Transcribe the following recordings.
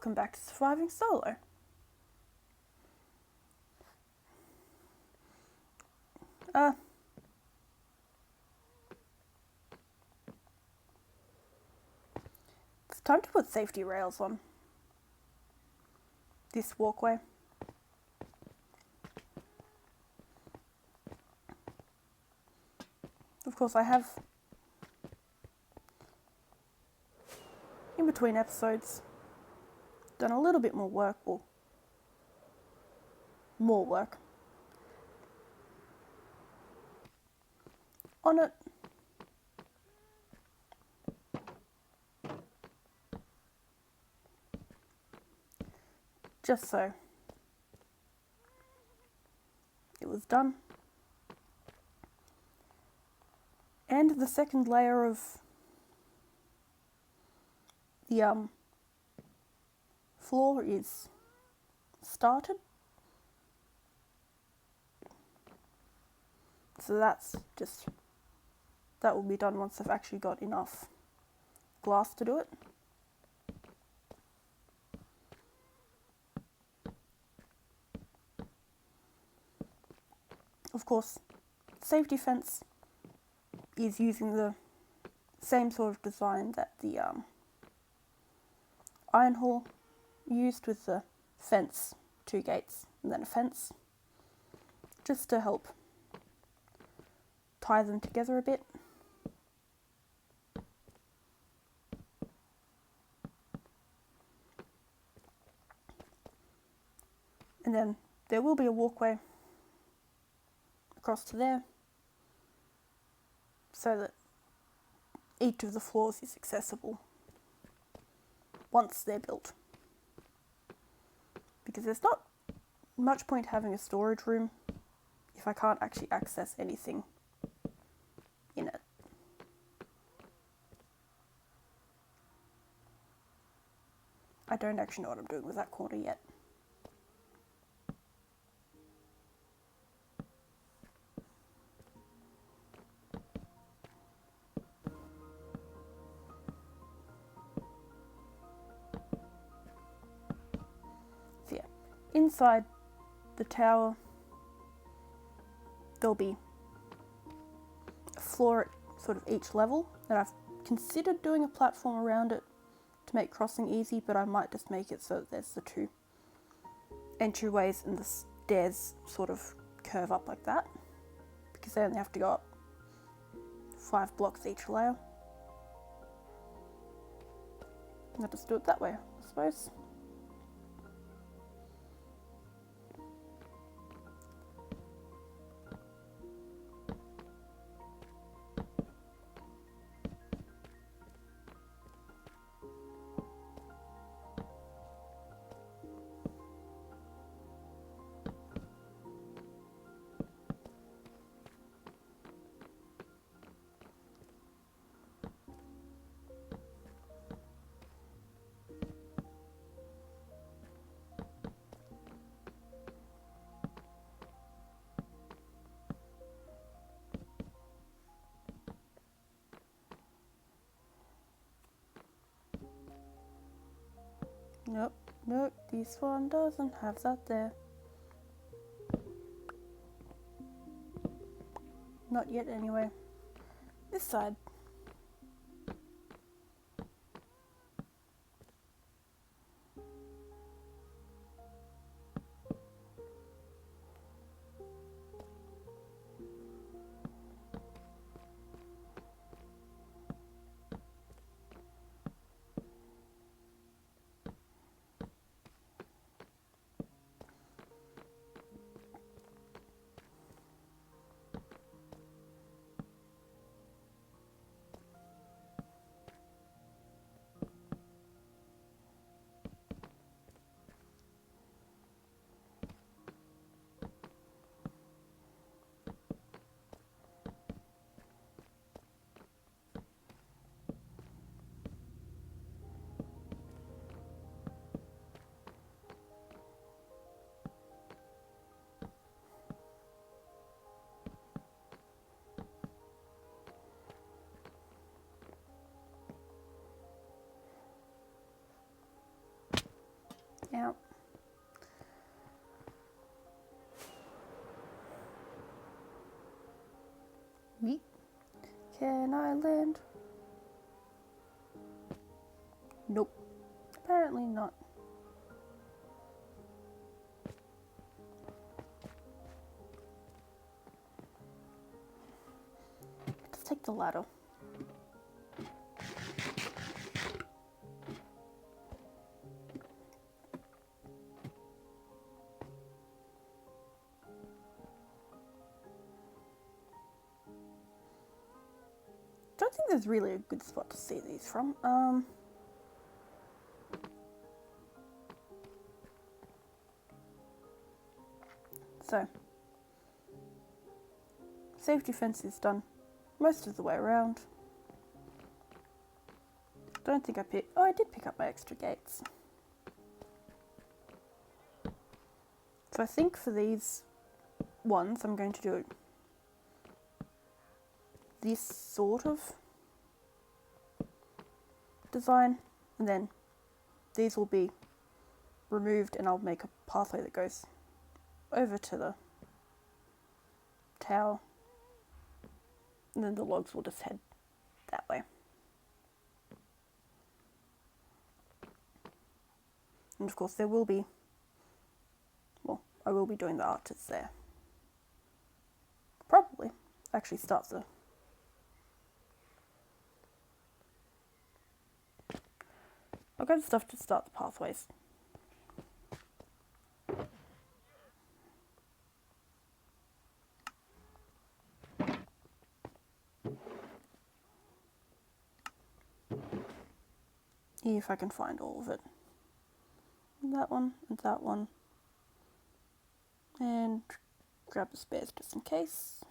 Welcome back to Surviving Solo. It's time to put safety rails on this walkway. Of course, I have, in between episodes, done a little bit more work, or more work, on it. Just so it was done. And the second layer of the floor is started. So that will be done once I've actually got enough glass to do it. Of course, safety fence is using the same sort of design that the iron hall used, with the fence, 2 gates, and then a fence, just to help tie them together a bit. And then there will be a walkway across to there, so that each of the floors is accessible once they're built. Because there's not much point having a storage room if I can't actually access anything in it. I don't actually know what I'm doing with that corner yet. So yeah, inside the tower there'll be a floor at sort of each level, and I've considered doing a platform around it to make crossing easy, but I might just make it so that there's the 2 entryways and the stairs sort of curve up like that, because they only have to go up 5 blocks each layer. I'll just do it that way, I suppose. Nope, this one doesn't have that there. Not yet, anyway. This side. out. Yeet. Can I land? Nope. Apparently not. Let's take the ladder. Don't think there's really a good spot to see these from. So, safety fence is done most of the way around. Don't think I picked... Oh, I did pick up my extra gates. So I think for these ones, I'm going to do this sort of design, and then these will be removed and I'll make a pathway that goes over to the tower, and then the logs will just head that way. And of course there will be, well, I will be doing the arches there. Probably actually start the I've got stuff to start the pathways. If I can find all of it. That one and that one. And grab the spares just in case.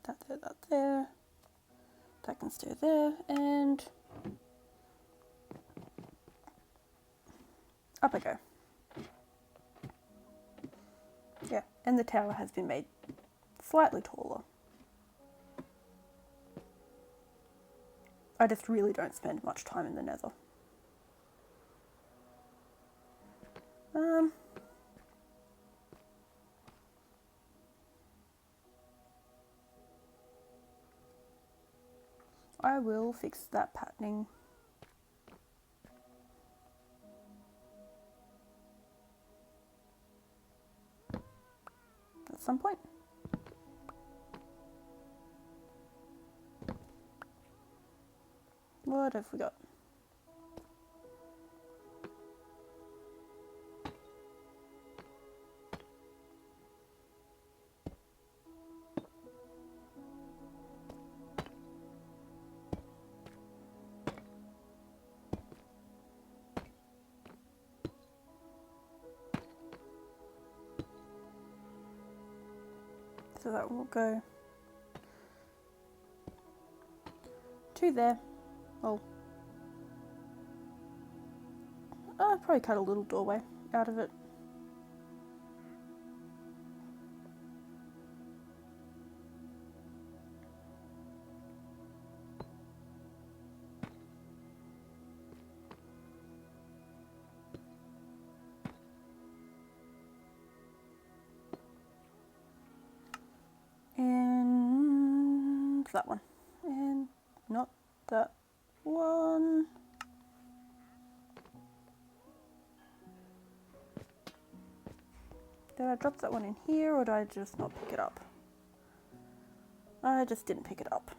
That there, that there. That can stay there, and up I go. Yeah, and the tower has been made slightly taller. I just really don't spend much time in the nether. I will fix that patterning at some point. What have we got? So that will go to there. Well, I'll probably cut a little doorway out of it. And that one. And not that one. Did I drop that one in here, or did I just not pick it up? I just didn't pick it up.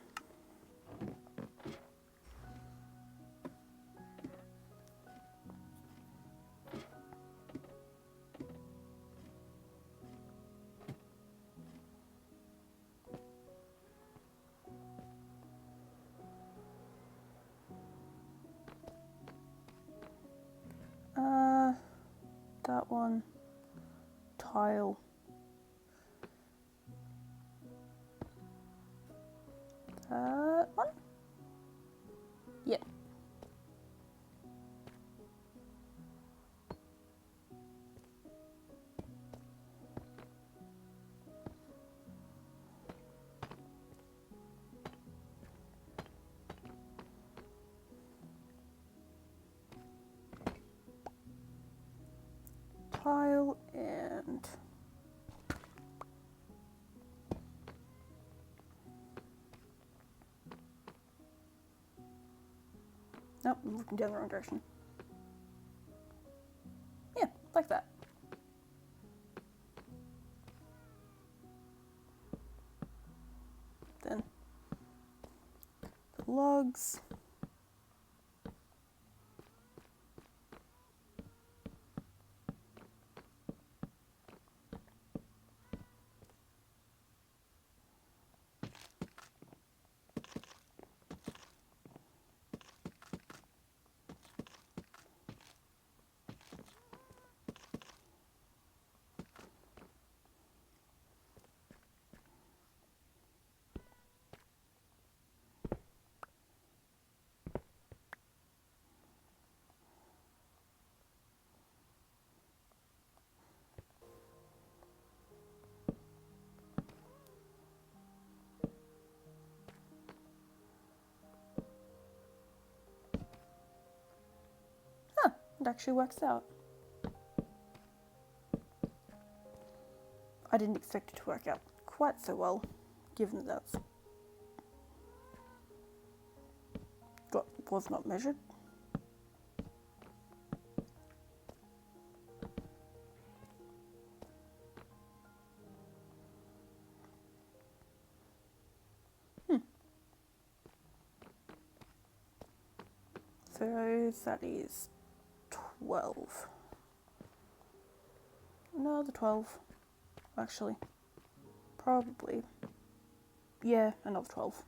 That one. Tile. That one? Yep. tile and nope, I'm looking down the wrong direction. Yeah, like that. Then the logs. Huh, it actually works out. I didn't expect it to work out quite so well, given that that's was not measured. So that is 12. No, the 12, actually. Probably. Yeah, another 12.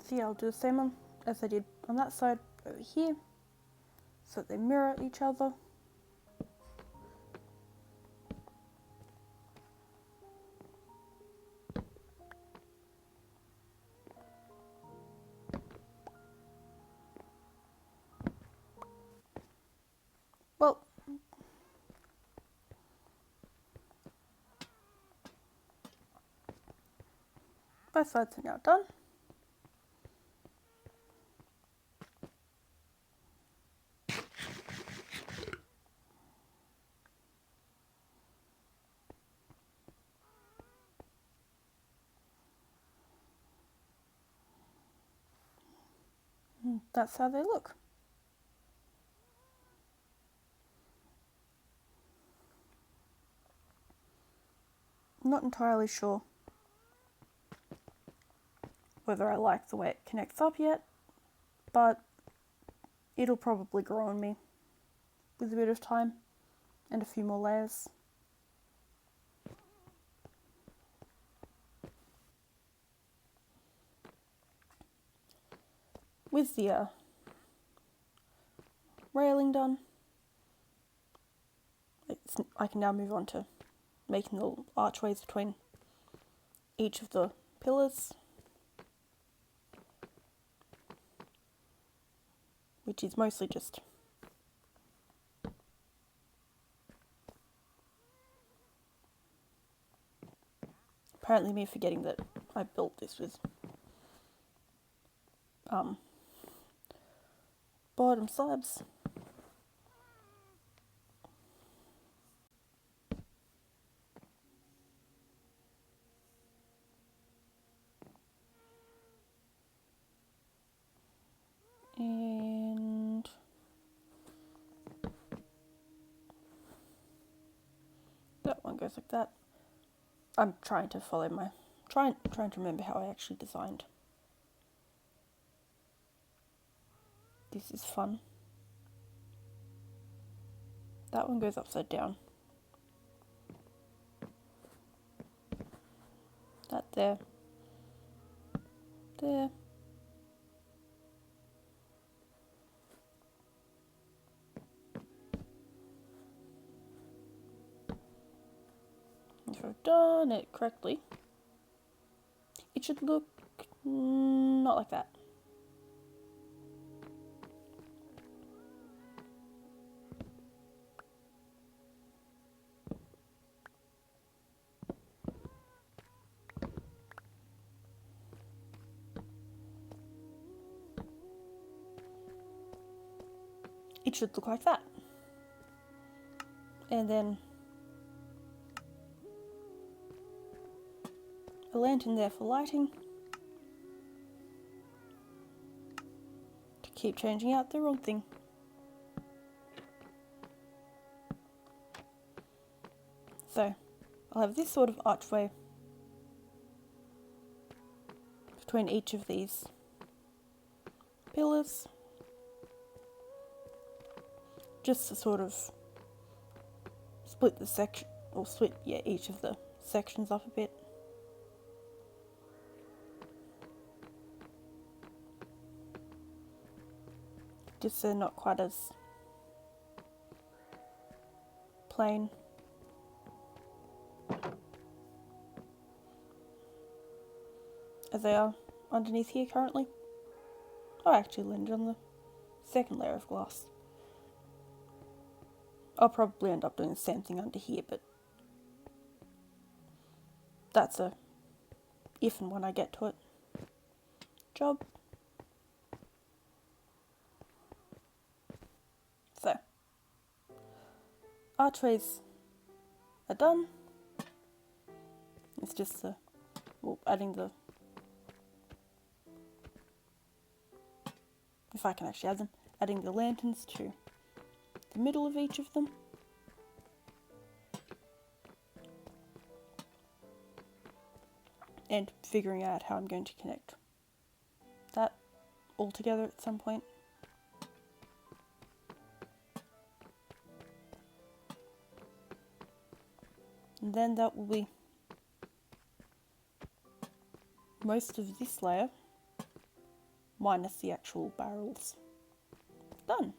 See, I'll do the same one as I did on that side over here, so that they mirror each other. Well, both sides are now done. That's how they look. Not entirely sure whether I like the way it connects up yet, but it'll probably grow on me with a bit of time and a few more layers. With the railing done, I can now move on to making the archways between each of the pillars, which is mostly just apparently me forgetting that I built this with bottom slabs. And that one goes like that. I'm trying to follow my trying to remember how I actually designed. This is fun. That one goes upside down. That there. There. if I've done it correctly, it should look not like that. It should look like that. And then a lantern there for lighting to keep changing out the wrong thing. So I'll have this sort of archway between each of these pillars, just to sort of split the section, or split, each of the sections up a bit. Just so they're not quite as plain. As they are underneath here currently. I actually landed on the second layer of glass. I'll probably end up doing the same thing under here, but that's a if and when I get to it job. So, archways are done. It's just adding the, if I can actually add them, adding the lanterns to the middle of each of them. And figuring out how I'm going to connect that all together at some point. And then that will be most of this layer, minus the actual barrels, done.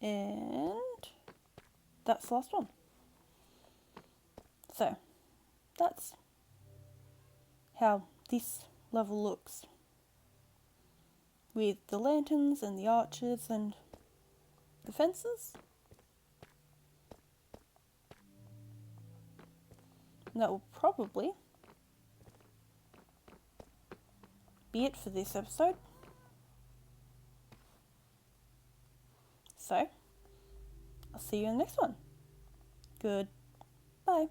And that's the last one. So that's how this level looks, with the lanterns and the arches and the fences. And that will probably be it for this episode. So, I'll see you in the next one. Goodbye.